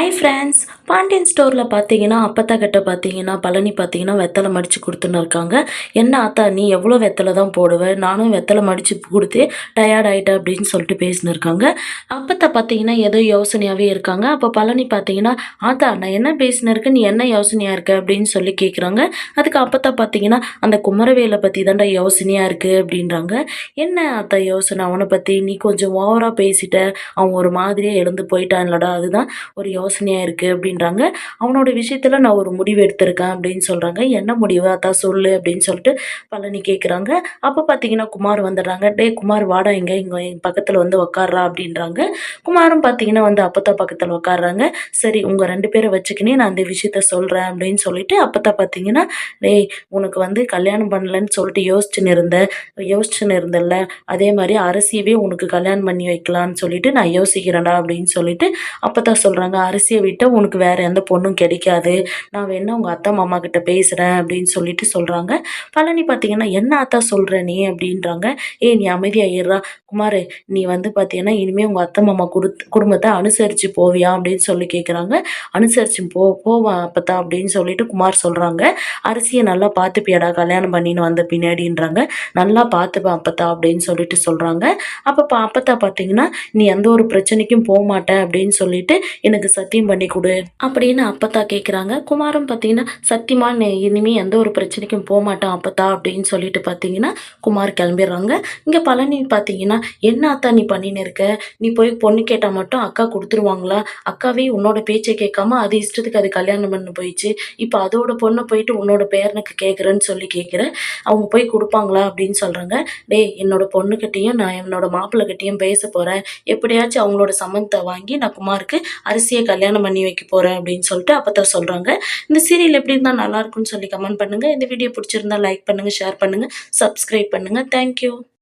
Hi friends. Pandian ஸ்டோரில் பார்த்தீங்கன்னா அப்பத்தா கிட்ட பார்த்தீங்கன்னா பழனி பார்த்தீங்கன்னா வெத்தலை மடித்து கொடுத்துன்னு இருக்காங்க. என்ன ஆத்தா நீ எவ்வளோ வெத்தலை தான் போடுவ, நானும் வெத்தலை மடித்து கொடுத்து டயர்ட் ஆகிட்டேன் அப்படின்னு சொல்லிட்டு பேசின்னு இருக்காங்க. அப்பத்தா பார்த்தீங்கன்னா ஏதோ யோசனையாகவே இருக்காங்க. அப்போ பழனி பார்த்தீங்கன்னா ஆத்தா நான் என்ன பேசினு இருக்கேன், நீ என்ன யோசனையாக இருக்க அப்படின்னு சொல்லி கேட்குறாங்க. அதுக்கு அப்பத்தா பார்த்தீங்கன்னா அந்த குமரவேலை பற்றி தான்டா யோசனையாக இருக்குது அப்படின்றாங்க. என்ன ஆத்தா யோசனை அவனை பற்றி, நீ கொஞ்சம் ஓவராக பேசிட்ட, அவன் ஒரு மாதிரியே எழுந்து போயிட்டான்லடா, அதுதான் ஒரு யோசனையா இருக்கு அப்படின்றாங்க. அவனோட விஷயத்துல நான் ஒரு முடிவு எடுத்திருக்கேன் அப்படின்னு சொல்றாங்க. என்ன முடிவு அதான் சொல்லு அப்படின்னு சொல்லிட்டு பழனி கேட்குறாங்க. அப்ப பார்த்தீங்கன்னா குமார் வந்துடுறாங்க. டேய் குமார் வாடா இங்க இங்க என் பக்கத்துல வந்து உட்கார்றா அப்படின்றாங்க. குமாரும் பார்த்தீங்கன்னா வந்து அப்பத்தா பக்கத்துல உட்கார்றாங்க. சரி உங்க 2 பேரை வச்சுக்கினே நான் இந்த விஷயத்த சொல்றேன் அப்படின்னு சொல்லிட்டு அப்பத்தா பார்த்தீங்கன்னா, டேய் உனக்கு வந்து கல்யாணம் பண்ணலன்னு சொல்லிட்டு யோசிச்சுன்னு இருந்தல்ல, அதே மாதிரி அரசியவே உனக்கு கல்யாணம் பண்ணி வைக்கலான்னு சொல்லிட்டு நான் யோசிக்கிறேன்டா அப்படின்னு சொல்லிட்டு அப்பதான் சொல்றாங்க, "அரிசிய விட்டா உனக்கு வேற எந்த பொண்ணும் கிடைக்காது. நான் வேணா உங்க அத்தை, மாமா கிட்ட பேசுறேன்" அப்படின்னு சொல்லிட்டு சொல்றாங்க. பழனி பார்த்தீங்கன்னா, "என்ன ஆத்தா சொல்ற நீ?" அப்படின்றாங்க. "ஏய் நீ அமைதியா இருடா. குமாரு நீ வந்து பார்த்தீங்கன்னா, இனிமே உங்க அத்தை, மாமா குடும்பத்த அனுசரிச்சு போவியா?" அப்படின்னு சொல்லி கேட்குறாங்க. "அனுசரிச்சு போவேன் அப்பத்தா" அப்படின்னு சொல்லிட்டு குமார் சொல்றாங்க. "அரிசிய நல்லா பார்த்துப்பியாடா கல்யாணம் பண்ணின்னு வந்த பின்னாடின்றாங்க." "நல்லா பார்த்துப்பேன் அப்பத்தா" அப்படின்னு சொல்லிட்டு சொல்றாங்க. அப்பத்தா பார்த்தீங்கன்னா, "நீ எந்த ஒரு பிரச்சனைக்கும் போமாட்ட அப்படின்னு சொல்லிட்டு எனக்கு சத்தியம் பண்ணி குடு" அப்படின்னு அப்பத்தா கேட்குறாங்க. குமாரும் பார்த்தீங்கன்னா, "சத்தியமா நீ இனிமே எந்த ஒரு பிரச்சனைக்கும் போமாட்டான் அப்பத்தா" அப்படின்னு சொல்லிட்டு பார்த்தீங்கன்னா, குமார் கிளம்பிடுறாங்க. இங்க பழனி பார்த்தீங்கன்னா, "என்ன ஆத்தா நீ பண்ணின்னு இருக்க? நீ போய் பொண்ணு கேட்டா மட்டும் அக்கா குடுத்துருவாங்களா? அக்காவே உன்னோட பேச்ச கேட்காம அது இஷ்டத்துக்கு அது கல்யாணம் பண்ணி போயிடுச்சு. இப்ப அதோட பொண்ண போயிட்டு உன்னோட பேரனுக்கு கேட்குறேன்னு சொல்லி கேட்குற. அவங்க போய் குடுப்பாங்களா?" அப்படின்னு சொல்றாங்க. "டேய் என்னோட பொண்ணுகிட்டயும் நான் என்னோட மாப்பிள்ளைகிட்டயும் பேசப் போறேன். எப்படியாச்சும் அவங்களோட சம்மதத்த வாங்கி நான் குமாருக்கு அரிசிய கல்யாணம் பண்ணி வைக்க போறேன்" அப்படின்னு சொல்லிட்டு அப்பத்தான் சொல்றாங்க. இந்த சீரியல் எப்படி இருந்தா நல்லா இருக்கும்னு சொல்லி கமெண்ட் பண்ணுங்க. இந்த வீடியோ பிடிச்சிருந்தா லைக் பண்ணுங்க, ஷேர் பண்ணுங்க, சப்ஸ்கிரைப் பண்ணுங்க. Thank you.